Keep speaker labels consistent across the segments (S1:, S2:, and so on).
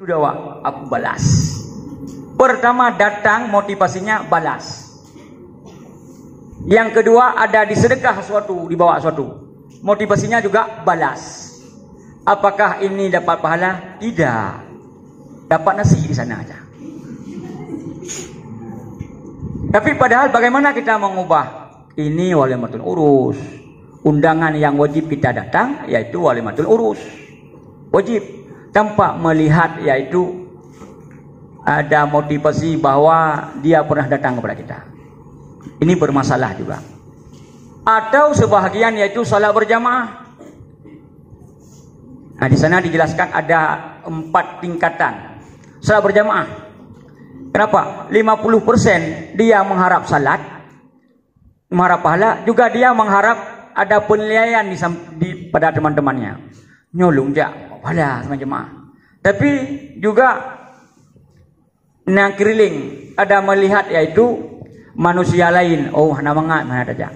S1: Sudah Wak, aku balas. Pertama datang motivasinya balas. Yang kedua ada disedekah sesuatu, dibawa sesuatu. Motivasinya juga balas. Apakah ini dapat pahala? Tidak. Dapat nasi di sana aja. Tapi padahal bagaimana kita mengubah? Ini walimatul urus. Undangan yang wajib kita datang yaitu walimatul urus. Wajib. Tanpa melihat yaitu ada motivasi bahwa dia pernah datang kepada kita. Ini bermasalah juga. Atau sebahagian yaitu salat berjamaah. Nah, di sana dijelaskan ada 4 tingkatan salat berjamaah. Kenapa? 50% dia mengharap salat, mengharap pahala, juga dia mengharap ada penilaian pada teman-temannya. Nyolong jak pahala sama jemaah. Tapi juga nakriling ada melihat yaitu manusia lain. Oh, nama ngat mana saja.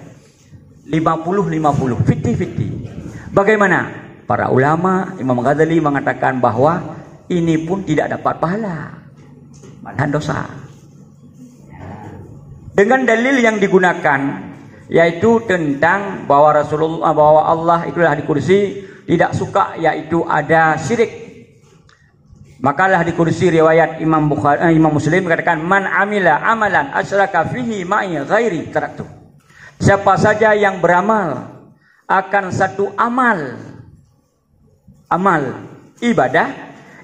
S1: 50-50, 50-50. Bagaimana? Para ulama, Imam Ghazali mengatakan bahwa ini pun tidak dapat pahala, malahan dosa. Dengan dalil yang digunakan yaitu tentang bahwa Rasulullah, bahwa Allah itulah di kursi tidak suka yaitu ada syirik. Makalah di kursi riwayat Imam Muslim mengatakan man amila amalan asyraka fihi ma'i ghairi taraktu. Siapa saja yang beramal akan satu amal ibadah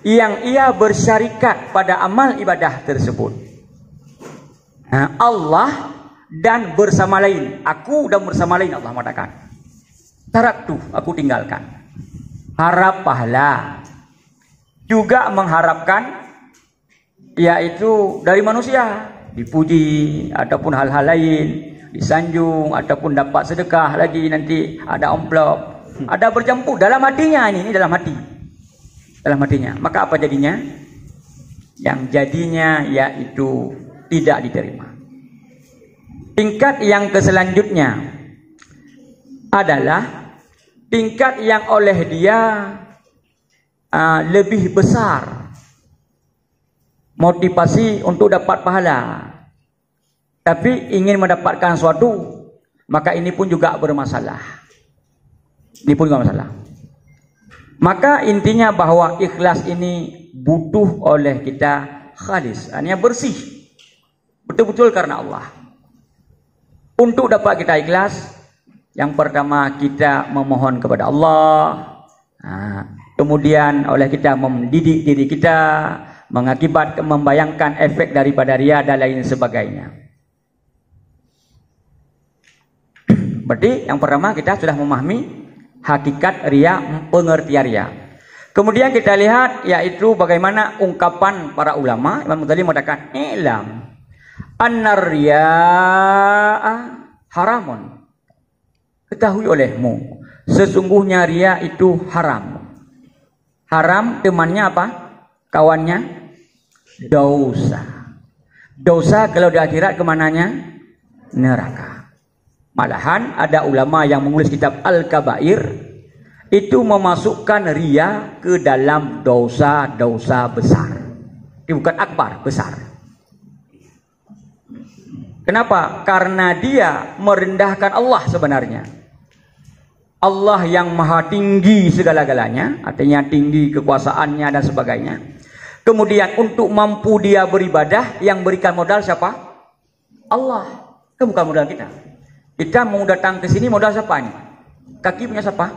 S1: yang ia bersyarikat pada amal ibadah tersebut. Nah, Allah dan bersama lain, aku dan bersama lain, Allah mengatakan taraktu, aku tinggalkan. Harap pahala, juga mengharapkan yaitu dari manusia, dipuji ataupun hal-hal lain, disanjung ataupun dapat sedekah lagi, nanti ada amplop, ada bercampur dalam hatinya. Ini dalam hati, dalam hatinya. Maka apa jadinya? Yang jadinya yaitu tidak diterima. Tingkat yang selanjutnya adalah tingkat yang oleh dia lebih besar motivasi untuk dapat pahala, tapi ingin mendapatkan sesuatu, maka ini pun juga bermasalah. Ini pun juga masalah. Maka intinya bahwa ikhlas ini butuh oleh kita khalis, artinya bersih, betul-betul karena Allah. Untuk dapat kita ikhlas, yang pertama kita memohon kepada Allah. Kemudian oleh kita mendidik diri kita, mengakibatkan membayangkan efek daripada ria dan lain sebagainya. Berarti yang pertama kita sudah memahami hakikat ria, pengertian ria. Kemudian kita lihat yaitu bagaimana ungkapan para ulama. Imam Ghazali mengatakan ilam annar riya'a haramun. Ketahui olehmu sesungguhnya ria itu haram. Haram temannya apa? Kawannya dosa. Dosa kalau di akhirat kemananya? Neraka. Malahan ada ulama yang menulis kitab Al-Kabair itu memasukkan ria ke dalam dosa-dosa besar. Ini bukan akbar, besar. Kenapa? Karena dia merendahkan Allah sebenarnya. Allah yang maha tinggi segala-galanya, artinya tinggi kekuasaannya dan sebagainya. Kemudian untuk mampu dia beribadah, yang berikan modal siapa? Allah. Kan bukan modal kita. Kita mau datang ke sini modal siapa nih? Kaki punya siapa?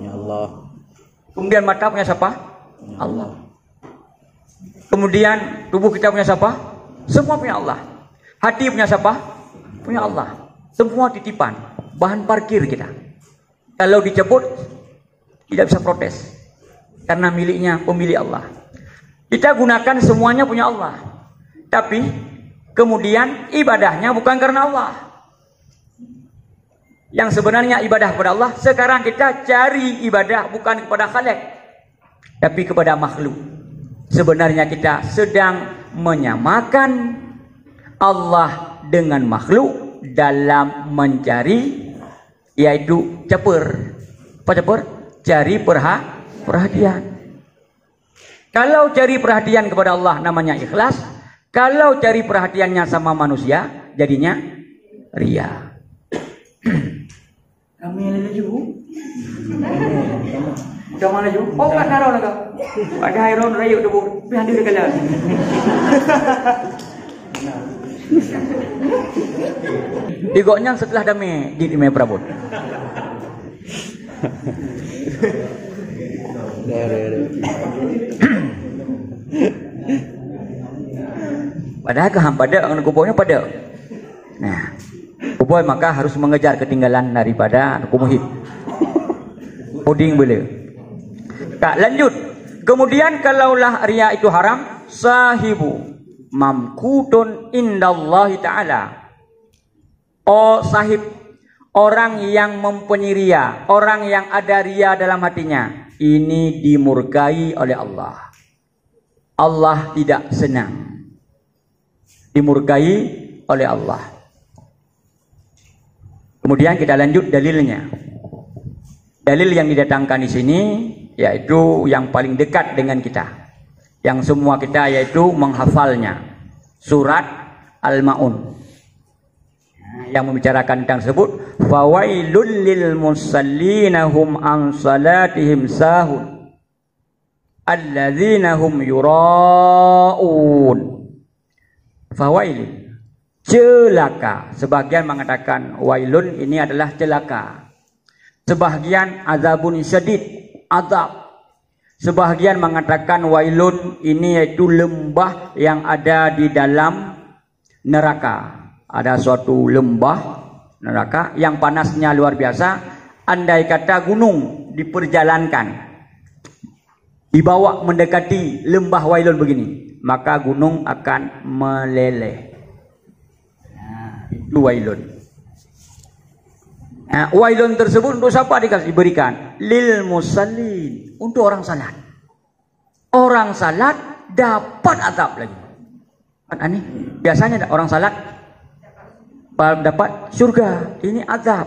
S2: Ya Allah.
S1: Kemudian mata punya siapa? Allah. Kemudian tubuh kita punya siapa? Semua punya Allah. Hati punya siapa? Punya Allah. Semua titipan, bahan parkir kita. Kalau dicabut tidak bisa protes karena miliknya pemilik Allah. Kita gunakan semuanya punya Allah. Tapi kemudian ibadahnya bukan karena Allah. Yang sebenarnya ibadah kepada Allah, sekarang kita cari ibadah bukan kepada Khalik, tapi kepada makhluk. Sebenarnya kita sedang menyamakan Allah dengan makhluk dalam mencari yaitu caper. Apa caper? Cari perhatian. Kalau cari perhatian kepada Allah namanya ikhlas. Kalau cari perhatiannya sama manusia jadinya ria. Kami yang laju. Udah mana ju? Oh kat naro lah kau. Ada iron rayu tu bu. Biar dia kalah. Digoknya setelah dami di Dime Prabot. Padahal kaham pada orang kuburnya pada. Nah, kubur maka harus mengejar ketinggalan daripada kumuhib. Puding boleh. Tak lanjut. Kemudian kalaulah ria itu haram, sahibu mamkutun indallahi ta'ala. Oh sahib, orang yang mempunyai ria, orang yang ada ria dalam hatinya, ini dimurkai oleh Allah. Allah tidak senang. Dimurkai oleh Allah. Kemudian kita lanjut dalilnya. Dalil yang didatangkan di sini yaitu yang paling dekat dengan kita, yang semua kita yaitu menghafalnya, surat Al-Maun yang membicarakan tentang tersebut. Fawailul lil musallina hum an salatihim sahun alladzina hum yuraun. Fawail, celaka. Sebagian mengatakan wailun ini adalah celaka. Sebagian azabun syadid, azab. Sebagian mengatakan wailun ini yaitu lembah yang ada di dalam neraka. Ada suatu lembah neraka yang panasnya luar biasa. Andai kata gunung diperjalankan, dibawa mendekati lembah wailun begini, maka gunung akan meleleh. Nah, itu wailun. Nah, wailun tersebut untuk siapa diberikan? Lil musallin, untuk orang salat. Orang salat dapat azab lagi. Kan aneh. Biasanya orang salat dapat surga, ini azab.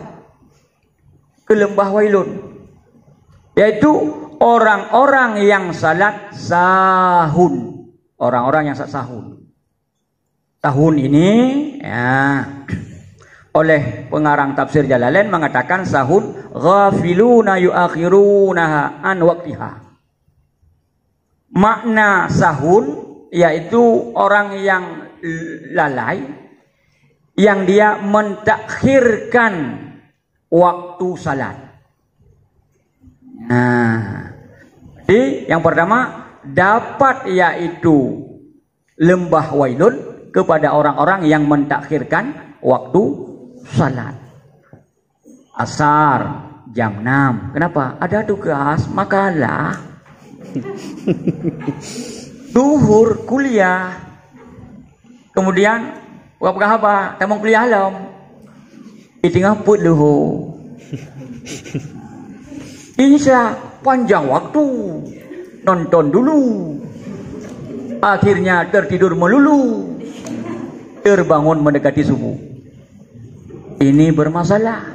S1: Ke lembah wailun. Yaitu orang-orang yang salat sahun. Orang-orang yang salat sahun. Tahun ini ya, oleh pengarang tafsir Jalalain mengatakan sahun ghafiluna yuakhirunaha an waqtiha. Makna sahun yaitu orang yang lalai, yang dia mentakhirkan waktu salat. Nah, jadi yang pertama dapat yaitu lembah wailun kepada orang-orang yang mentakhirkan waktu salat. Asar jam 6. Kenapa? Ada tugas makalah. Duhur kuliah. Kemudian apa? Tamu kuliah alam. Tinggal put luhu. Insya panjang waktu. Nonton dulu. Akhirnya tertidur melulu. Terbangun mendekati subuh. Ini bermasalah.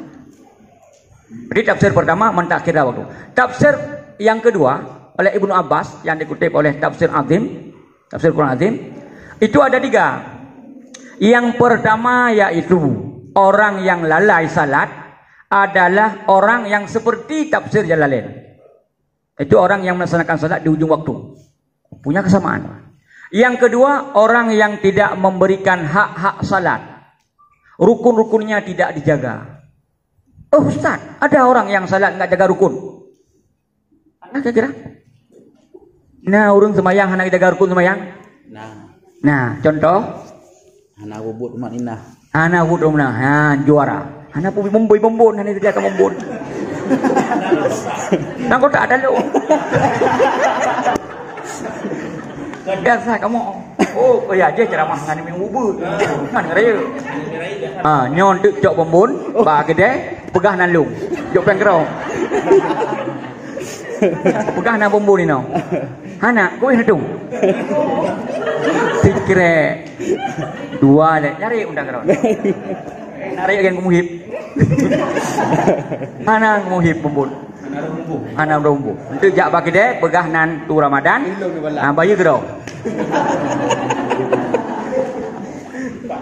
S1: Jadi tafsir pertama mentakhir waktu. Tafsir yang kedua oleh Ibnu Abbas yang dikutip oleh tafsir Azim, tafsir Quran Azim, itu ada 3. Yang pertama yaitu orang yang lalai salat adalah orang yang seperti tafsir Jalalain. Itu orang yang melaksanakan salat di ujung waktu. Punya kesamaan. Yang kedua, orang yang tidak memberikan hak-hak salat. Rukun-rukunnya tidak dijaga. Oh Ustaz, ada orang yang salat nggak jaga rukun. Ada kira-kira? Nah, urung semayang anak jaga rukun semayang. Nah, contoh.
S2: Anak wubud umat inah.
S1: Anak wubud umat inah, juara. Anak pubi membun, anak jaga membun. Nah, kau tak ada lo. Biasa kamu. Oh ya je ceramah ngani ming wubud. Ngan raya. Nyon tuk jok pembun, ba gede, pegah nan lung. Jok pengkero. Pegah nan pembun ni no. Hana, kowe hedung. Tikre. Dua le, nyari undang kero. Nari agen kumuhib. Hana kumuhib pembun. Anak rumbu. Itu jak bagi deh begah nan tu Ramadan. Bayi gerau.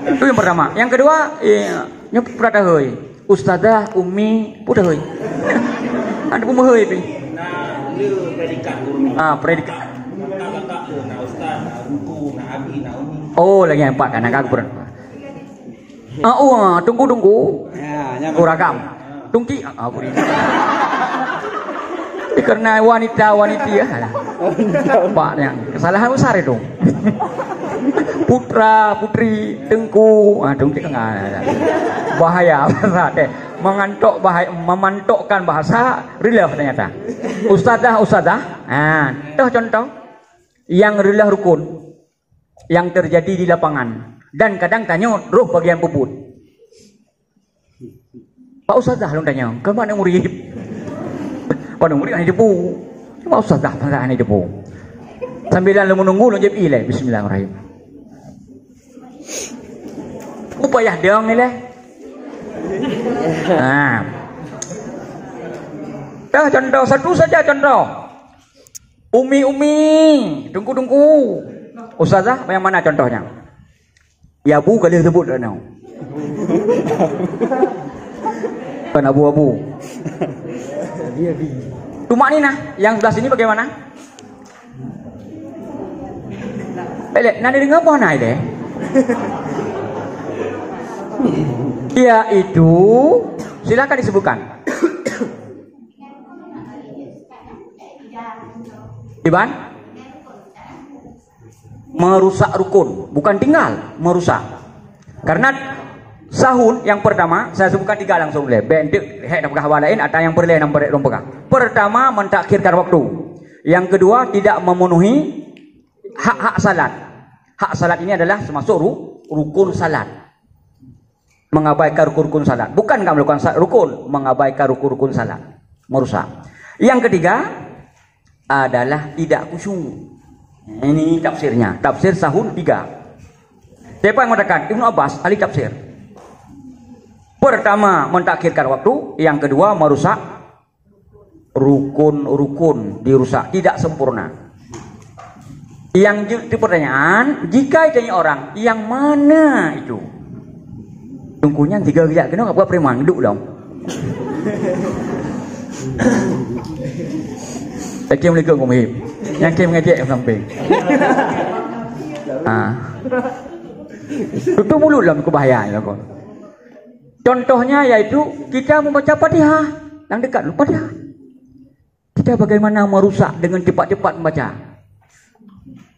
S1: Itu yang pertama. Yang kedua, nyok prata heuy. Ustazah, Umi, pudah heuy. Anda pun heuy pi. Predikat guru. Predikat. Oh, lagi 4 kan nak aku. Tunggu. Kuragam. Tungki. Karena wanita ya. Pak yang kesalahan besar itu. Putra, putri, tengku, tungki enggak. Bahaya deh. Memantokkan bahasa real ternyata. Ustazah. Toh contoh yang real rukun yang terjadi di lapangan dan kadang tanya roh bagian puput. Pak Ustazah lu tanya, ke mana murid? Pada murid ini debu. Pak Ustazah pada ini debu. Sambilan lu menunggu lu jawab ilai bismillahirrahmanirrahim. Upaya dong ni leh. Contoh satu saja contoh. Umi, tunggu. Ustazah, yang mana contohnya? Ya bu kali sebut dah. Kan abu-abu. Tumak ni nah, yang sebelah sini bagaimana? Belek, nanti dengar apa naik deh? Yaitu, silakan disebutkan. Iban? Merusak rukun, bukan tinggal, merusak. Karena sahun yang pertama saya sebutkan 3 langsung boleh. Bentuk hek nak pegah lain atau yang perlu nombor dong pegah. Pertama, mentakhirkan waktu. Yang kedua, tidak memenuhi hak-hak salat. Hak salat ini adalah termasuk rukun salat. Mengabaikan rukun salat. Bukan enggak melakukan rukun, mengabaikan rukun salat. Merusak. Yang ketiga adalah tidak khusyuk. Ini tafsirnya. Tafsir sahun 3. Siapa yang mengatakan? Ibnu Abbas, ahli tafsir. Pertama, mentakhirkan waktu. Yang kedua, merusak rukun dirusak, tidak sempurna. Yang di pertanyaan, jika ditanya orang, yang mana itu? Tungkunya 3 gejak, kena buat preman duduk dong. Saya melekuk ngomong. Yang kim ngejek samping. Tutup mulut lah bahaya ya kau. Contohnya yaitu kita membaca Fatihah yang dekat lupa Fatihah. Kita bagaimana merusak dengan cepat-cepat membaca.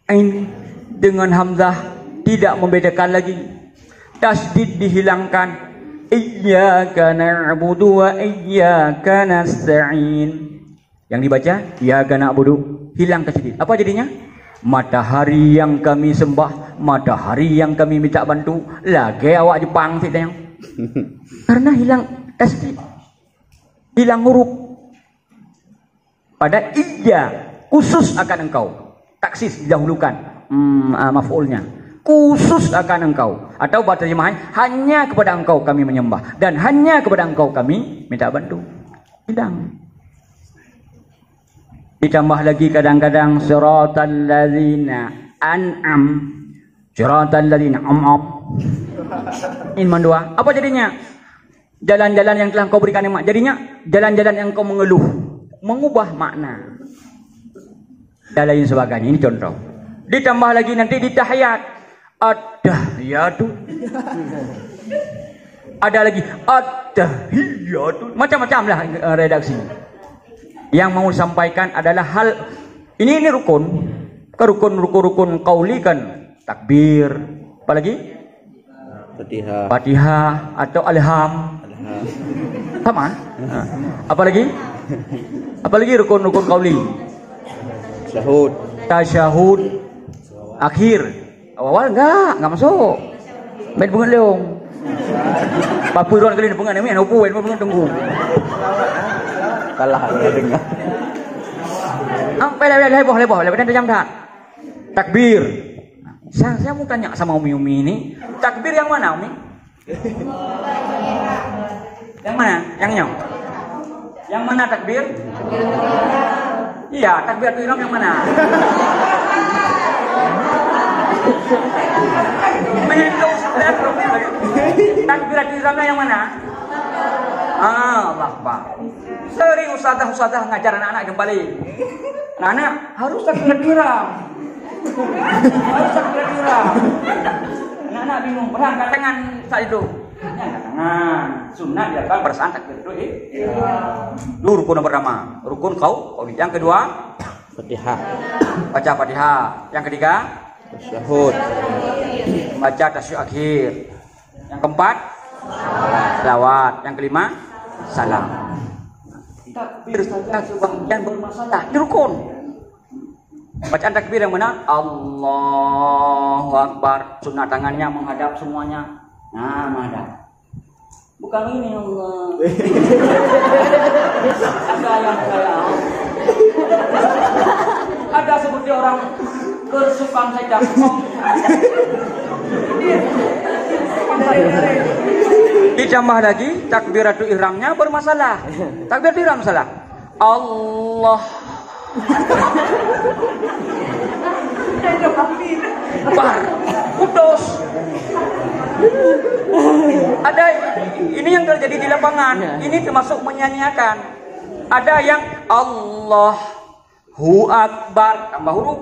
S1: Ain dengan hamzah tidak membedakan lagi. Tasdid dihilangkan. Iyyaka na'budu wa iyyaka nasta'in. Yang dibaca iyyaka na'budu, hilang tasdid. Apa jadinya? Matahari yang kami sembah, matahari yang kami minta bantu. Lagi awak Jepang sih tayang. Karena hilang tasdid, hilang huruf. Pada iya khusus akan engkau, taksis didahulukan maf'ulnya, khusus akan engkau. Atau bahasa terjemahan, hanya kepada engkau kami menyembah dan hanya kepada engkau kami minta bantu. Hilang. Ditambah lagi kadang-kadang siratal ladzina an'am, siratal ladzina am'am. Iman 2. Apa jadinya? Jalan-jalan yang telah kau berikan nikmat. Jadinya jalan-jalan yang kau mengeluh, mengubah makna dan lain sebagainya. Ini contoh. Ditambah lagi nanti di tahiyat, at-tahiyatu. Ada lagi at-tahiyatu. Macam-macam lah redaksi. Yang mau disampaikan adalah hal ini rukun. Rukun qauli kan takbir, apalagi Fatihah atau alham. Sama. Apalagi rukun qauli. Tasyahud akhir. Awal enggak masuk. Main bunga leong. Papuron kali bunga ni main opo bunga tunggu. Kalah dengar. Sampai leboh dan jam dah. Takbir. Saya mau tanya sama Umi ini, takbir yang mana Umi? Yang mana? Yang nyong? Yang mana takbir? Iya, takbiratul ihram yang mana? Takbiratul ihramnya yang mana? Allah Akbar. Sering ustazah ngajar anak-anak kembali. Anak-anak harus takbiratul ihram. Harus takbiratul ihram. Anak-anak bingung, berangkat tangan saat itu. Angkat tangan. Sunnah dilakukan pada saat takbiratul ihram. Itu rukun nomor pertama. Rukun qauli. Yang kedua,
S2: Fatihah.
S1: baca Fatihah. Yang ketiga,
S2: Tasyahud.
S1: baca tasyahud akhir. Yang keempat, selawat. Yang kelima, salam. Takbir saja sebagian bermasalah. Ini rukun. Bacaan takbir yang mana? Allahu Akbar. Sunnah tangannya menghadap semuanya. Nah, menghadap. Bukan ini Allah. Ada yang saya. Ada seperti orang kersukang saja. Ditambah lagi takbiratul ihramnya bermasalah. Takbiratul ihram salah. Allah Akbar. Putus. Ada ini yang terjadi di lapangan. Ini termasuk menyanyiakan. Ada yang Allahu Akbar tambah huruf.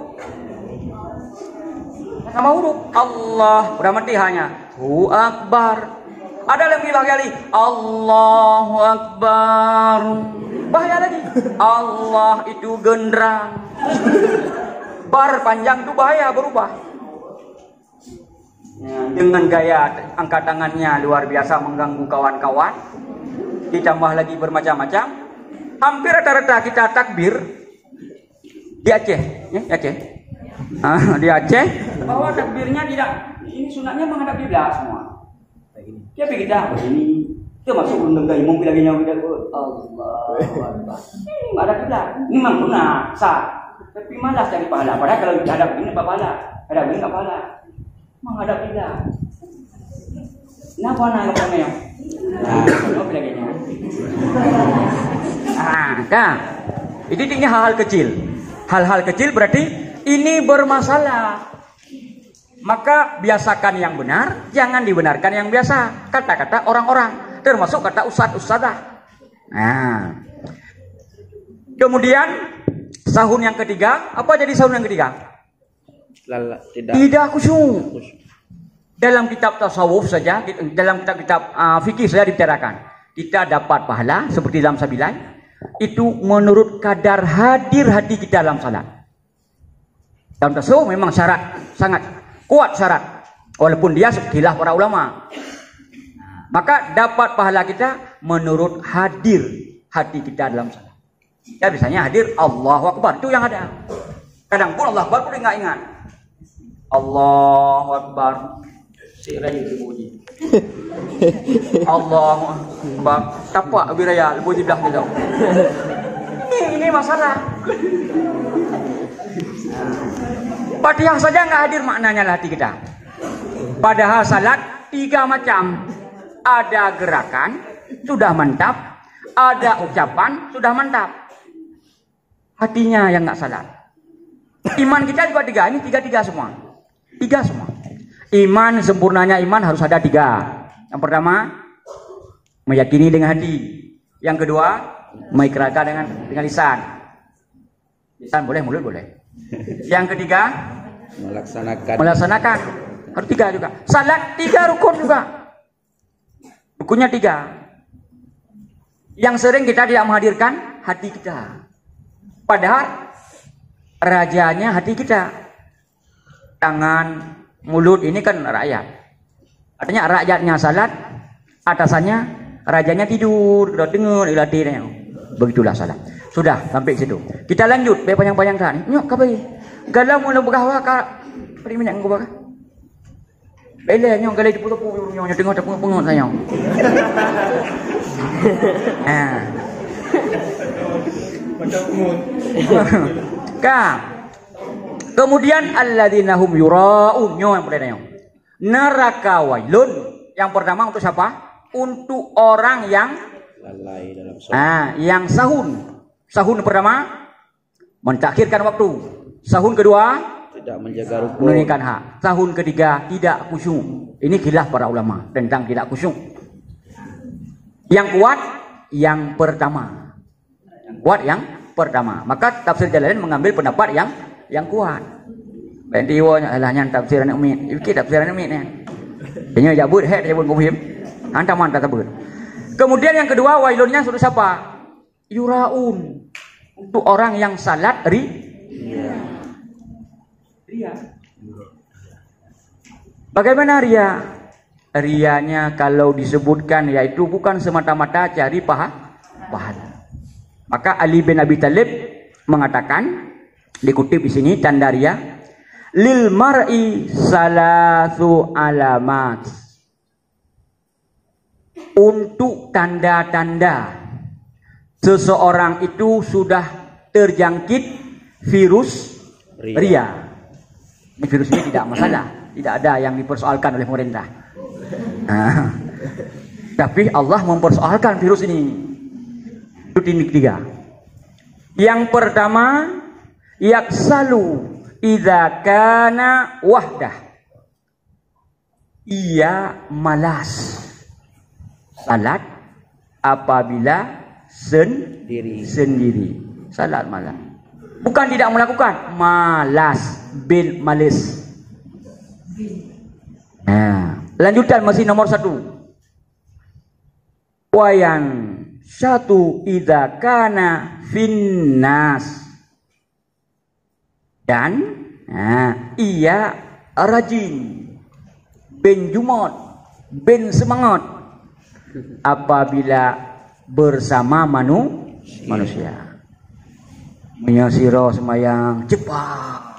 S1: Tambah huruf Allah udah mati hanya Hu Akbar. Ada lebih bahaya lagi Allahu Akbar. Bahaya lagi Allah itu genderang. Bar panjang itu bahaya berubah. Dengan gaya angkat tangannya luar biasa mengganggu kawan-kawan. Ditambah lagi bermacam-macam. Hampir rata-rata kita takbir di Aceh, ya, Aceh. Di Aceh bahwa takbirnya tidak, ini sunatnya menghadap kiblat semua. Tapi kita begini, kita masuk undang gaya mobil lagi yang kita Allah Akbar. Ini ada kiblat, ini memang benar sah. Tapi malas cari pahala. Padahal kalau hadap begini apa pahala? Hadap begini apa pahala? Menghadap kiblat. Kenapa nak yang? Mobil lagi nya. Kan? Ini hal-hal kecil. Hal-hal kecil berarti ini bermasalah. Maka biasakan yang benar, jangan dibenarkan yang biasa. Kata-kata orang-orang, termasuk kata ustadz-ustadzah. Nah. Kemudian sahun yang ketiga, apa jadi sahun yang ketiga? Tidak khusyuk. Dalam kitab tasawuf saja, dalam kitab-kitab fikih saja dibicarakan. Kita dapat pahala seperti dalam sabilai. Itu menurut kadar hadir hati kita dalam salat. Dalam tasawuf memang syarat sangat kuat syarat, walaupun dia khilaf para ulama. Maka dapat pahala kita menurut hadir hati kita dalam salat. Ya biasanya hadir Allahu Akbar itu yang ada. Kadang pun Allahu Akbar pun nggak ingat. Allahu Akbar. Sirai dipuji. Allahu Akbar. Tapak biraya dipuji dah gitu. Ini masalah. Fatihah saja nggak hadir maknanya hati kita. Padahal salat 3 macam. Ada gerakan sudah mantap, ada ucapan sudah mantap. Hatinya yang nggak salat. Iman kita juga 3, ini 3 semua. 3 semua. Iman, sempurnanya iman harus ada 3. Yang pertama, meyakini dengan hati. Yang kedua, mengikrarkan dengan lisan. Lisan boleh, mulut boleh. Yang ketiga, melaksanakan. Harus 3 juga. Salat 3 rukun juga. Rukunnya 3. Yang sering kita tidak menghadirkan hati kita. Padahal rajanya hati kita. Tangan, mulut ini kan rakyat. Artinya rakyatnya salat, atasannya rajanya tidur, udah dengar ilatihnya. Begitulah salat. Sudah sampai situ. Kita lanjut, panjang-panjangkan. Nyok kabai. Galau mula bergawa ka beri minyak ngubah. Bela nyok galai diputu-putu nyok tengok tak pengut saya.
S2: Macam pengut.
S1: Kemudian alladzina hum yura'un yang pertama. Neraka wailun. Yang pertama untuk siapa? Untuk orang yang
S2: Lalai dalam sholat.
S1: Yang sahun pertama mentakhirkan waktu. Sahun kedua
S2: Tidak menjaga rukun.
S1: menunaikan hak. Sahun ketiga tidak khusyuk. Ini khilaf para ulama tentang tidak khusyuk. Yang kuat yang pertama. Yang kuat yang pertama. Maka tafsir Jalalain mengambil pendapat yang kuat. Nanti wanya alahnya tafsiran Umi. Iki tafsiran Umi ni. Dia jabut head dia pun kumhim. Antaman tak sebut. Kemudian yang kedua wailunnya sudah siapa? Yuraun. Untuk orang yang salat ria. Bagaimana ria? Rianya kalau disebutkan yaitu bukan semata-mata cari pahala. Maka Ali bin Abi Thalib mengatakan, dikutip di sini tanda ria, lil mar'i salatu alamat. Untuk tanda-tanda seseorang itu sudah terjangkit virus ria. Ini virus ini tidak masalah, tidak ada yang dipersoalkan oleh pemerintah. Tapi Allah mempersoalkan virus ini. Itu tindik tiga. Yang pertama, yaksalu idza kana wahdah. Ia malas salat apabila sendiri. Salat malas. Bukan tidak melakukan, malas, bin malis. Lanjutan masih nomor 1. Wayan satu idza kana finnas. Dan ia rajin, bin jumat, bin semangat apabila bersama manusia. Menyasiro semayang cepat.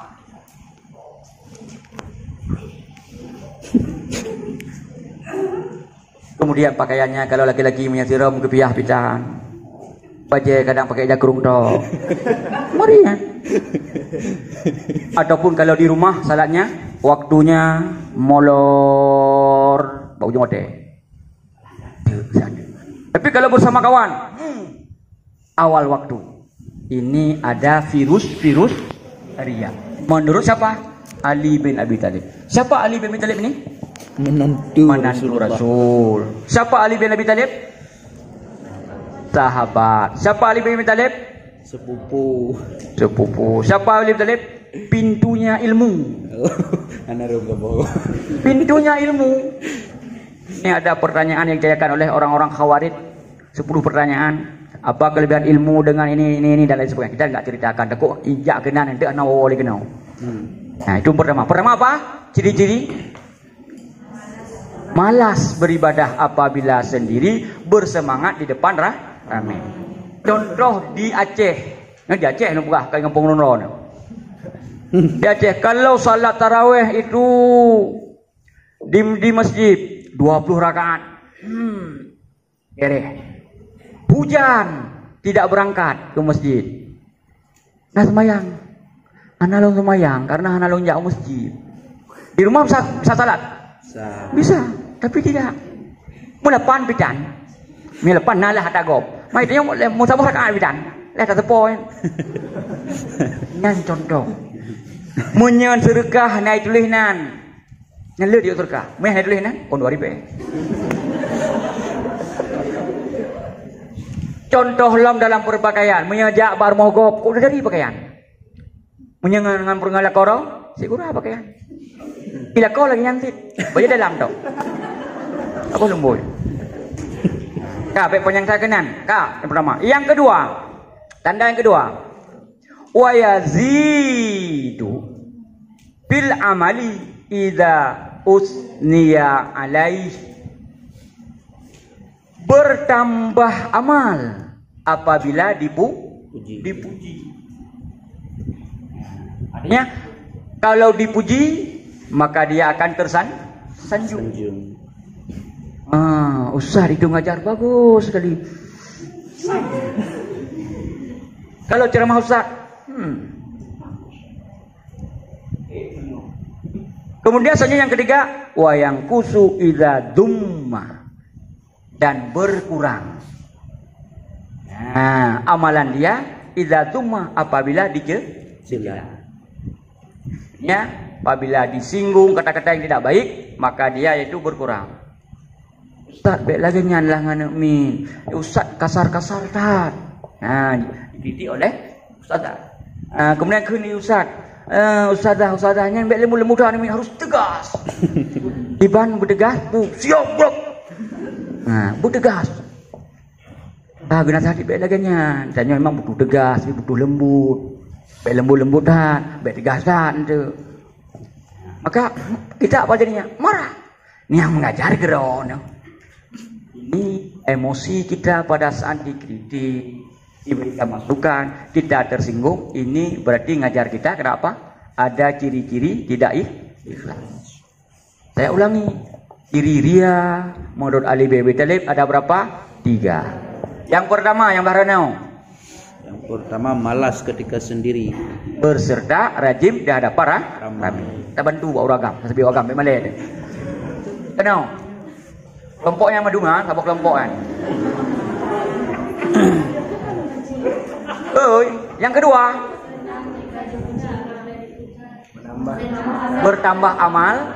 S1: Kemudian pakaiannya kalau laki-laki menyasiro kepiah picahan. Baju kadang pakai jakrung toh. Mari ya. Ataupun kalau di rumah salatnya waktunya molor bau jumat. Tapi kalau bersama kawan, awal waktu. Ini ada virus ria. Menurut siapa? Ali bin Abi Thalib. Siapa Ali bin Abi Thalib ini? Menantu Rasul. Siapa Ali bin Abi Thalib? Sahabat. Siapa Ali bin Abi Thalib?
S2: Sepupu.
S1: Siapa Ali bin Thalib? Pintunya ilmu. Pintunya ilmu. Ini ada pertanyaan yang ditanyakan oleh orang-orang Khawarij. 10 pertanyaan. Apa kelebihan ilmu dengan ini dan lain sebagainya. Kita enggak ceritakan. Tekuk ijak kena nanti ana boleh kena. Nah, itu pertama. Pertama apa? Ciri-ciri malas beribadah apabila sendiri, bersemangat di depan ramai. Contoh di Aceh. Nah, di Aceh bukan kayak Kampung Nunron. Di Aceh kalau salat tarawih itu di masjid 20 rakaat. Hujan, tidak berangkat ke masjid. Nah semayang. Analong semayang karena analong jauh masjid. Di rumah bisa salat? Bisa, tapi tidak. Mulapan pidan. Mulapan nalah tagop. Mai tanya mau sabah rakaat pidan. Leh tak sepoin. Nyan contoh. Munyan sedekah naik tulisan. Nyan le dia sedekah. Meh naik tulisan on 2000. Contoh lam dalam berpakaian, menyajak bar mogop, kok dari pakaian. Menyengan perngala koro, sigura pakaian. Bila kau lagi nyantit, baca dalam dong. Apa lumboy? Kak, yang saya kenan. Kak, yang pertama. Yang kedua, tanda yang kedua. Wa yazidu bil amali idza usniya alaih. Bertambah amal apabila dipuji. Artinya kalau dipuji maka dia akan tersanjung. Ustaz itu ngajar bagus sekali. Kalau ceramah Ustaz, Kemudian saja yang ketiga, wa yang kusu idza dumma, dan berkurang Nah, amalan dia idza tumma apabila dicela. Ya, apabila disinggung kata-kata yang tidak baik, maka dia itu berkurang. Ustaz, baik lagi nyanlah ngana min. Ustaz kasar-kasar tat. Nah, dididik oleh ustaz. Kemudian kini ustaz, ustazahnya yang baik lembu-lembu dah min harus tegas. Iban bertegas, bu, siap blok. Nah, bertegas. Guna tadi baik lagi nyan. Tanya memang butuh tegas, butuh lembut. Baik lembut-lembut dah, baik tegas dah tu. Maka kita apa jadinya? Marah. Ini yang mengajar geron. Ini emosi kita pada saat dikritik, diberikan masukan, kita tersinggung. Ini berarti ngajar kita kenapa? Ada ciri-ciri tidak ikhlas. Saya ulangi. Ciri ria menurut Ali bin Abi Thalib ada berapa? 3. Yang pertama, yang baranau.
S2: Yang pertama malas ketika sendiri.
S1: Berserta rajim dah ada para ramai. Kita bantu buat uragam, sebi uragam memang leh. Kenal? Kelompoknya madungan, apa kelompok kan? Yang kedua, bertambah amal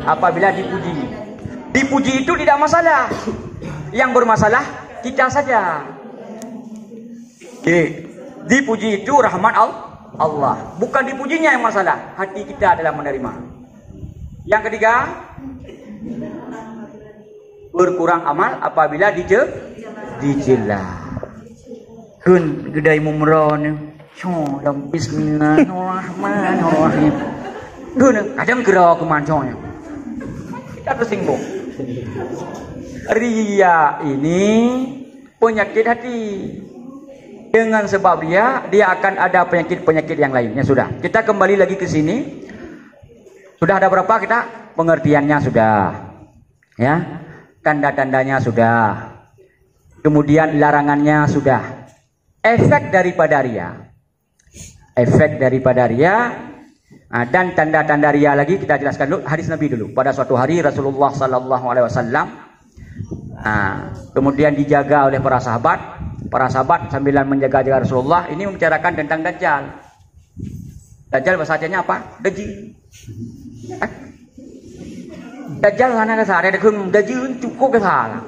S1: apabila dipuji. Dipuji itu tidak masalah. Yang bermasalah kita saja. Dipuji itu rahmat Allah. Bukan dipujinya yang masalah. Hati kita adalah menerima. Yang ketiga, berkurang amal apabila dicela. Kun gedai mumron. Bismillahirrahmanirrahim. Kun kadang gerak ke manconya. Kita tersinggung. Ria ini penyakit hati. Dengan sebab dia akan ada penyakit-penyakit yang lainnya. Sudah. Kita kembali lagi ke sini. Sudah ada berapa kita? Pengertiannya sudah. Ya. Tanda-tandanya sudah. Kemudian larangannya sudah. Efek daripada ria. Efek daripada ria. Dan tanda-tanda ria lagi kita jelaskan dulu. Hadis Nabi dulu. Pada suatu hari Rasulullah sallallahu alaihi wasallam kemudian dijaga oleh para sahabat. Para sahabat sambil menjaga Rasulullah ini membicarakan tentang Dajjal. Dajjal bahasa Acehnya apa? Daji. Dajjal mana ke sana? Daji cukup ke sana.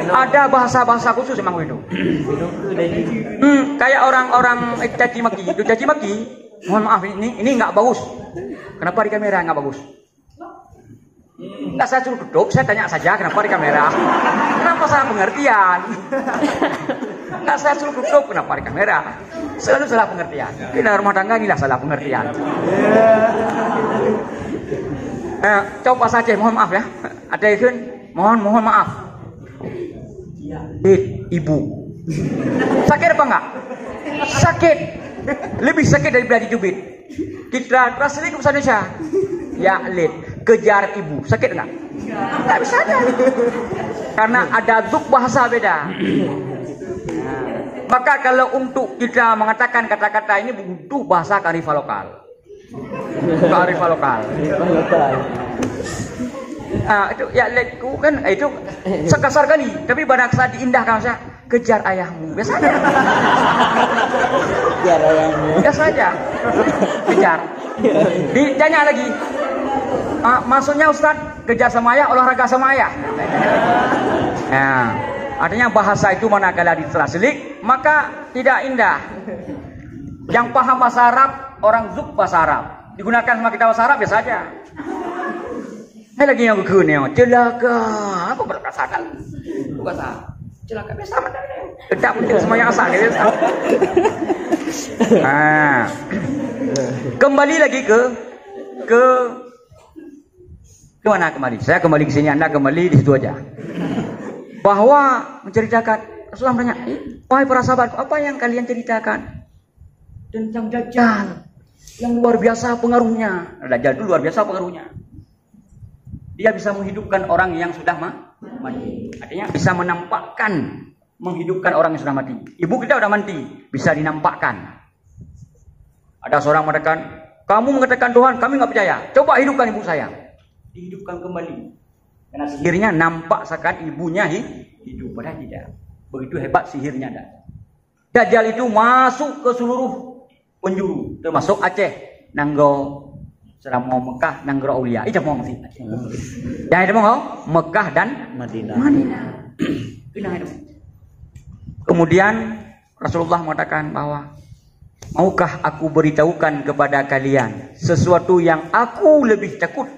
S1: Ada bahasa-bahasa khusus memang itu. Kayak orang-orang caci maki. Itu caci maki. Mohon maaf ini nggak bagus. Kenapa di kamera nggak bagus? Nggak saya suruh duduk, saya tanya saja kenapa di kamera. Kenapa salah pengertian? Nggak saya suruh duduk, kenapa di kamera? Selalu salah pengertian. Di dalam rumah tangga inilah salah pengertian. Coba saja, mohon maaf ya. Ada yang mohon maaf. Ibu sakit apa enggak? Sakit. Lebih sakit daripada dicubit. Kita translate ke bahasa Indonesia. Ya, kejar ibu. Sakit enggak? Enggak bisa aja. Karena ada duk bahasa beda. Maka kalau untuk kita mengatakan kata-kata ini butuh bahasa kearifan lokal. Kearifan lokal. Itu ya letku kan itu sekasar kali. Tapi pada saat diindahkan saya kejar ayahmu. Biasa aja. Kejar ayahmu. Biasa aja. Kejar. Ditanya lagi. Maksudnya Ustaz kejar sama ayah, olahraga sama ayah. Artinya bahasa itu manakala ditranslate maka tidak indah. Yang paham bahasa Arab, orang zuk bahasa Arab. Digunakan sama kita bahasa Arab biasa aja. Lagi yang begini, celaka. Apa berkasakal? Bahasa celaka biasa aja. Tidak penting semua yang asal biasa. Kembali lagi ke mana kembali? Saya kembali ke sini, Anda kembali di situ aja. Bahwa menceritakan Rasulullah bertanya, wahai para sahabatku, apa yang kalian ceritakan tentang Dajjal yang luar biasa pengaruhnya? Dajjal itu luar biasa pengaruhnya. Dia bisa menghidupkan orang yang sudah mati. Artinya bisa menampakkan menghidupkan orang yang sudah mati. Ibu kita sudah mati, bisa dinampakkan. Ada seorang mengatakan, kamu mengatakan Tuhan, kami nggak percaya. Coba hidupkan ibu saya. Dihidupkan kembali. Karena sihirnya nampak seakan ibunya hidup, padahal tidak. Begitu hebat sihirnya Dajjal. Dajjal itu masuk ke seluruh penjuru, termasuk Aceh, Nanggo, selama Mekah, Nanggo Aulia. Itu mau sih. Yang itu mau Mekah dan
S2: Madinah.
S1: Kemudian Rasulullah mengatakan bahwa maukah aku beritahukan kepada kalian sesuatu yang aku lebih takut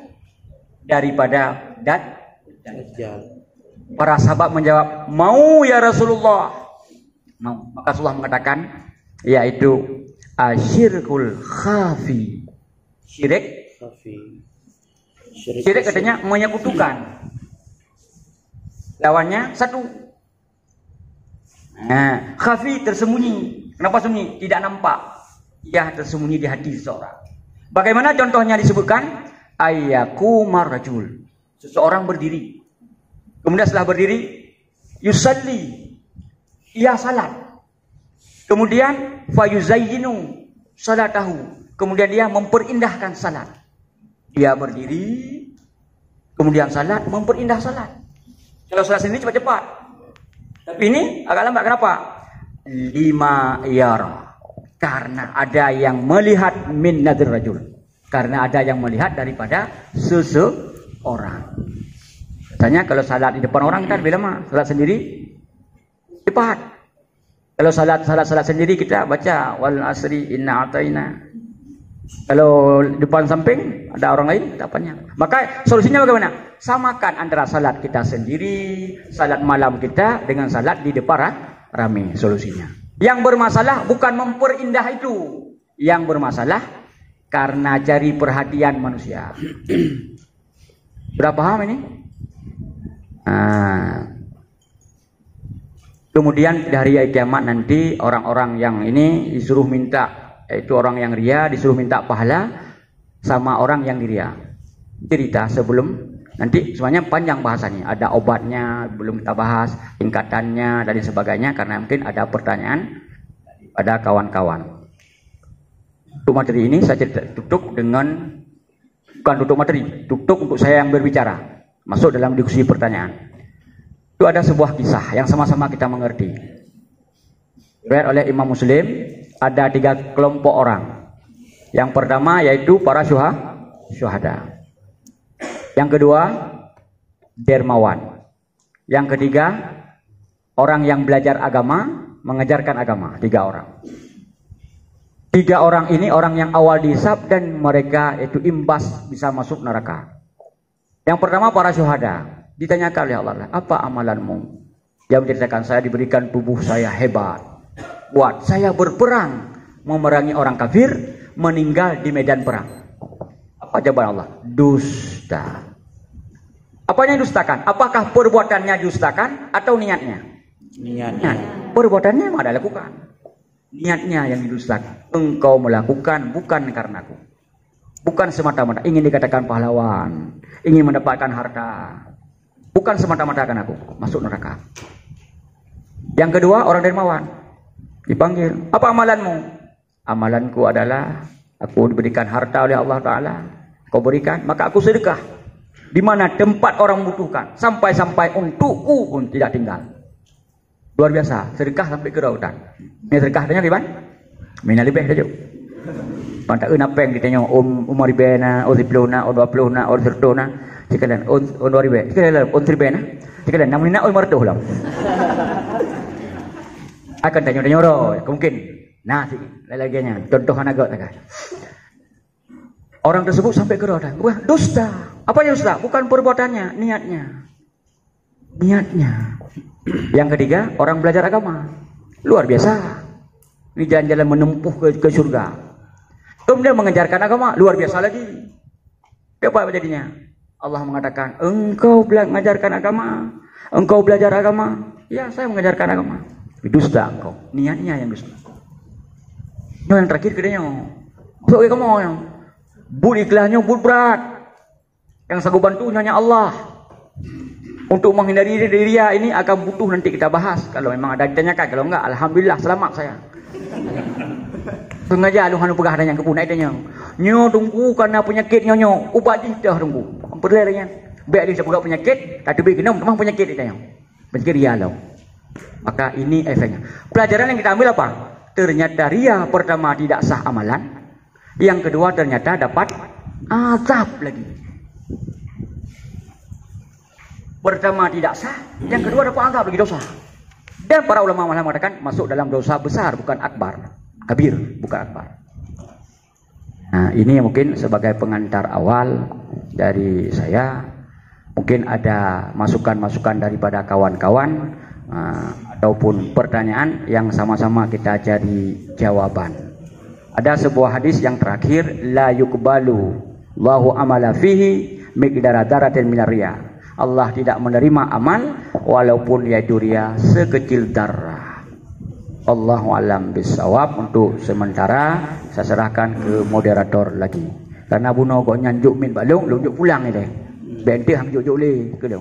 S1: daripada Dajjal. Para sahabat menjawab, mau ya Rasulullah. Mau. Maka Rasulullah mengatakan, yaitu asyirkul khafi. Syirik katanya menyekutukan. Lawannya satu. Nah, khafi tersembunyi. Kenapa sembunyi? Tidak nampak. Ia tersembunyi di hati seseorang. Bagaimana contohnya disebutkan? Ayyakumar rajul. Seseorang berdiri. Kemudian setelah berdiri, yusalli. Ia salat. Kemudian fayuzayyinu salatahu. Kemudian dia memperindahkan salat. Dia berdiri, kemudian salat, memperindah salat. Kalau salat sendiri cepat-cepat. Tapi ini agak lambat. Kenapa? 5 yara. Karena ada yang melihat min nadr rajul. Karena ada yang melihat daripada seseorang. Katanya kalau salat di depan orang kita lebih lama. Salat sendiri cepat. Kalau salat sendiri kita baca wal asri inna ataina. Kalau depan samping ada orang lain tak panjang. Maka solusinya bagaimana? Samakan antara salat kita sendiri, salat malam kita dengan salat di depan ramai. Solusinya. Yang bermasalah bukan memperindah itu. Yang bermasalah karena cari perhatian manusia. Sudah paham ini? Kemudian dari hari kiamat nanti orang-orang yang ini disuruh minta, yaitu orang yang ria disuruh minta pahala sama orang yang diria. Cerita sebelum nanti semuanya panjang bahasanya, ada obatnya belum kita bahas, tingkatannya dan sebagainya karena mungkin ada pertanyaan pada kawan-kawan. Untuk materi ini saya tutup dengan bukan tutup materi, tutup untuk saya yang berbicara. Masuk dalam diskusi pertanyaan. Itu ada sebuah kisah yang sama-sama kita mengerti. Diriwayatkan oleh Imam Muslim, ada 3 kelompok orang. Yang pertama yaitu para syuhada. Yang kedua, dermawan. Yang ketiga, orang yang belajar agama, mengajarkan agama. 3 orang. 3 orang ini orang yang awal dihisab dan mereka itu imbas bisa masuk neraka. Yang pertama para syuhada. Ditanyakan oleh Allah, apa amalanmu? Dia menceritakan, saya diberikan tubuh saya hebat. Buat saya berperang, memerangi orang kafir, meninggal di medan perang. Apa jawaban Allah? Dusta. Apanya yang dustakan? Apakah perbuatannya dustakan atau niatnya?
S2: Niatnya.
S1: Perbuatannya memang ada lakukan. Niatnya yang didustakan. Engkau melakukan bukan karena aku. Bukan semata-mata ingin dikatakan pahlawan, ingin mendapatkan harta. Bukan semata-mata karena aku masuk neraka. Yang kedua orang dermawan. Dipanggil, apa amalanmu? Amalanku adalah aku diberikan harta oleh Allah Ta'ala. Kau berikan, maka aku sedekah. Di mana tempat orang membutuhkan. Sampai-sampai untukku pun tidak tinggal. Luar biasa, sedekah sampai ke lautan. Ini sedekahnya di mana? Mina lebih saja. Pantak apa yang ditanya umar ibena, oziplona, odwaplona, odzertona, sekalian ondwaribe, sekalian ontribena, sekalian namanya umar tu ulang. Akan tanya roh, mungkin. Nah, laginya contohnya agak tak. Orang tersebut sampai ke lautan. Wah, dusta. Apa yang dusta? Bukan perbuatannya, niatnya. Niatnya. Yang ketiga, orang belajar agama. Luar biasa. Ini jalan-jalan menempuh ke surga. Kemudian mengajarkan agama, luar biasa lagi. Apa jadinya? Allah mengatakan, engkau mengajarkan agama, engkau belajar agama. Ya, saya mengajarkan agama. Dusta engkau, niatnya yang dusta. Yang terakhir kedanya, masuk ke kamu yang bud ikhlasnya bud berat. Yang sanggup bantu hanya Allah. Untuk menghindari diri dia ini akan butuh nanti kita bahas. Kalau memang ada ditanyakan, kalau enggak, alhamdulillah selamat saya. Sengaja lu hanu pegah yang kepunai dia nyo tunggu karena penyakit nyo ubat dah tunggu perlarian biar dia sebab penyakit tapi kena memang penyakit dia penyakit dia lo Maka ini efeknya. Pelajaran yang kita ambil apa? Ternyata ria pertama tidak sah amalan. Yang kedua ternyata dapat azab lagi. Pertama tidak sah, yang kedua dapat azab lagi, dosa. Dan para ulama malah mengatakan masuk dalam dosa besar, bukan akbar. Kabir, bukan akbar. Nah, ini mungkin sebagai pengantar awal dari saya. Mungkin ada masukan-masukan daripada kawan-kawan ataupun pertanyaan yang sama-sama kita cari jawaban. Ada sebuah hadis yang terakhir, la yuqbalu Allahu amala fihi miqdara dzarratin minar riya. Allah tidak menerima amal walaupun yaitu riya sekecil darah. Allahu alam bisawab. Untuk sementara saya serahkan ke moderator lagi. Karena buno kok nyanjuk min balung, lunjuk pulang ni deh. Bente ham juk le ke dia.